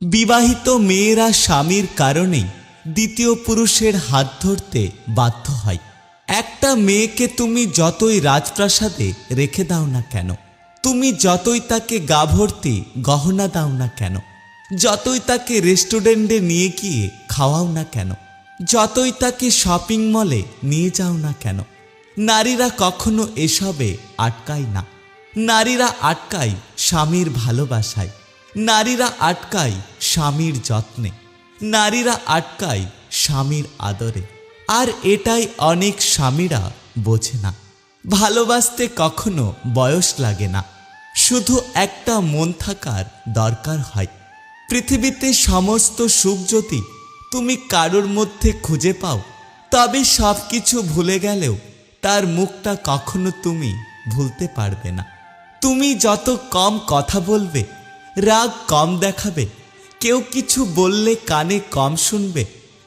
বিবাহিত মেয়েরা স্বামীর কারণেই দ্বিতীয় পুরুষের হাত ধরতে বাধ্য হয়। একটা মেয়েকে তুমি যতই রাজপ্রাসাদে রেখে দাও না কেন, তুমি যতই তাকে গা ভর্তি গহনা দাও না কেন, যতই তাকে রেস্টুরেন্টে নিয়ে গিয়ে খাওয়াও না কেন, যতই তাকে শপিং মলে নিয়ে যাও না কেন, নারীরা কখনো এসবে আটকায় না। নারীরা আটকায় স্বামীর ভালোবাসায়, নারীরা আটকায় স্বামীর যত্নে, নারীরা আটকায় স্বামীর আদরে। আর এটাই অনেক স্বামীরা বোঝে না। ভালোবাসতে কখনো বয়স লাগে না, শুধু একটা মন থাকার দরকার হয়। পৃথিবীতে সমস্ত সুখ যদি তুমি কারোর মধ্যে খুঁজে পাও, তবে সব কিছু ভুলে গেলেও তার মুখটা কখনো তুমি ভুলতে পারবে না। তুমি যত কম কথা বলবে, রাগ কম দেখাবে, কেউ কিছু বললে কানে কম শুনবে,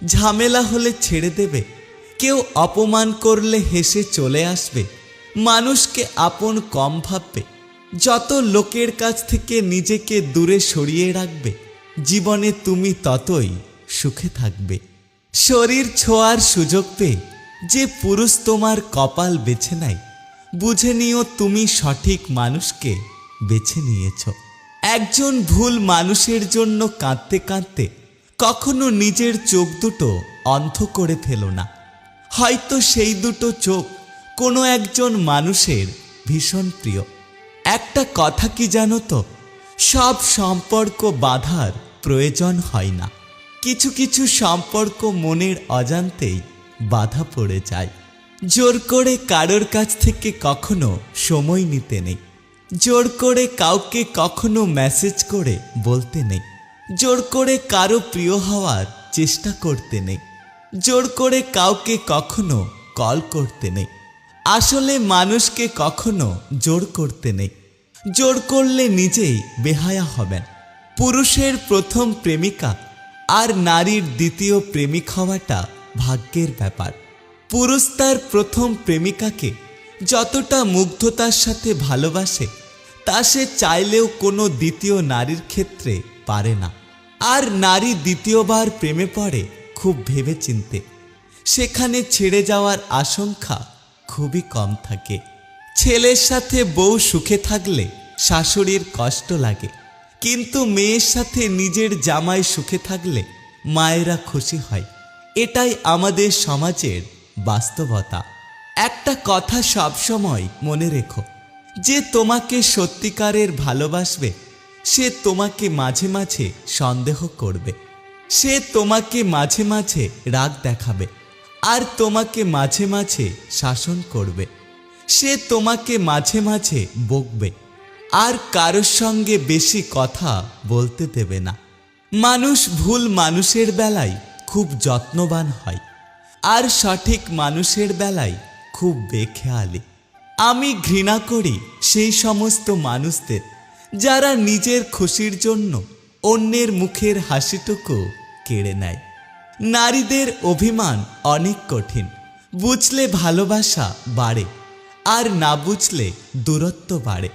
ঝামেলা হলে ছেড়ে দেবে, কেউ অপমান করলে হেসে চলে আসবে, মানুষকে আপন কম ভাববে, যত লোকের কাছ থেকে নিজেকে দূরে সরিয়ে রাখবে, জীবনে তুমি ততই সুখে থাকবে। শরীর ছোঁয়ার সুযোগ পেয়ে যে পুরুষ তোমার কপাল বেছে নেয়, বুঝে নিও তুমি সঠিক মানুষকে বেছে নিয়েছ। একজন ভুল মানুষের জন্য কাঁদতে কাঁদতে কখনো নিজের চোখ দুটো অন্ধ করে ফেলো না। হয়তো সেই দুটো চোখ কোনো একজন মানুষের ভীষণ প্রিয়। একটা কথা কি জানো তো, সব সম্পর্ক বাঁধার প্রয়োজন হয় না। কিছু কিছু সম্পর্ক মনের অজান্তেই বাধা পড়ে যায়। জোর করে কারোর কাছ থেকে কখনো সময় নিতে নেই, জোর করে কাউকে কখনো মেসেজ করে বলতে নেই, জোর করে কারো প্রিয় হওয়ার চেষ্টা করতে নেই, জোর করে কাউকে কখনো কল করতে নেই। আসলে মানুষকে কখনো জোর করতে নেই, জোর করলে নিজেই বেহায়া হবেন। পুরুষের প্রথম প্রেমিকা আর নারীর দ্বিতীয় প্রেমিক হওয়াটা ভাগ্যের ব্যাপার। পুরুষ তার প্রথম প্রেমিকাকে যতটা মুগ্ধতার সাথে ভালোবাসে, তা সে চাইলেও কোনো দ্বিতীয় নারীর ক্ষেত্রে পারে না। আর নারী দ্বিতীয়বার প্রেমে পড়ে খুব ভেবেচিন্তে, সেখানে ছেড়ে যাওয়ার আশঙ্কা খুবই কম থাকে। ছেলের সাথে বউ সুখে থাকলে শাশুড়ির কষ্ট লাগে, কিন্তু মেয়ের সাথে নিজের জামাই সুখে থাকলে মায়েরা খুশি হয়। এটাই আমাদের সমাজের বাস্তবতা। একটা কথা সবসময় মনে রেখো, যে তোমাকে সত্যিকারের ভালোবাসবে সে তোমাকে মাঝে মাঝে সন্দেহ করবে, সে তোমাকে মাঝে মাঝে রাগ দেখাবে, আর তোমাকে মাঝে মাঝে শাসন করবে, সে তোমাকে মাঝে মাঝে বকবে, আর কারোর সঙ্গে বেশি কথা বলতে দেবে না। মানুষ ভুল মানুষের বেলায় খুব যত্নবান হয়, আর সঠিক মানুষের বেলায় খুব বেখেয়ালি। আমি ঘৃণা করি সেই সমস্ত মানুষদের যারা নিজের খুশির জন্য অন্যের মুখের হাসিটুকু কেড়ে নেয়। নারীদের অভিমান অনেক কঠিন, বুঝলে ভালোবাসা বাড়ে, আর না বুঝলে দূরত্ব বাড়ে।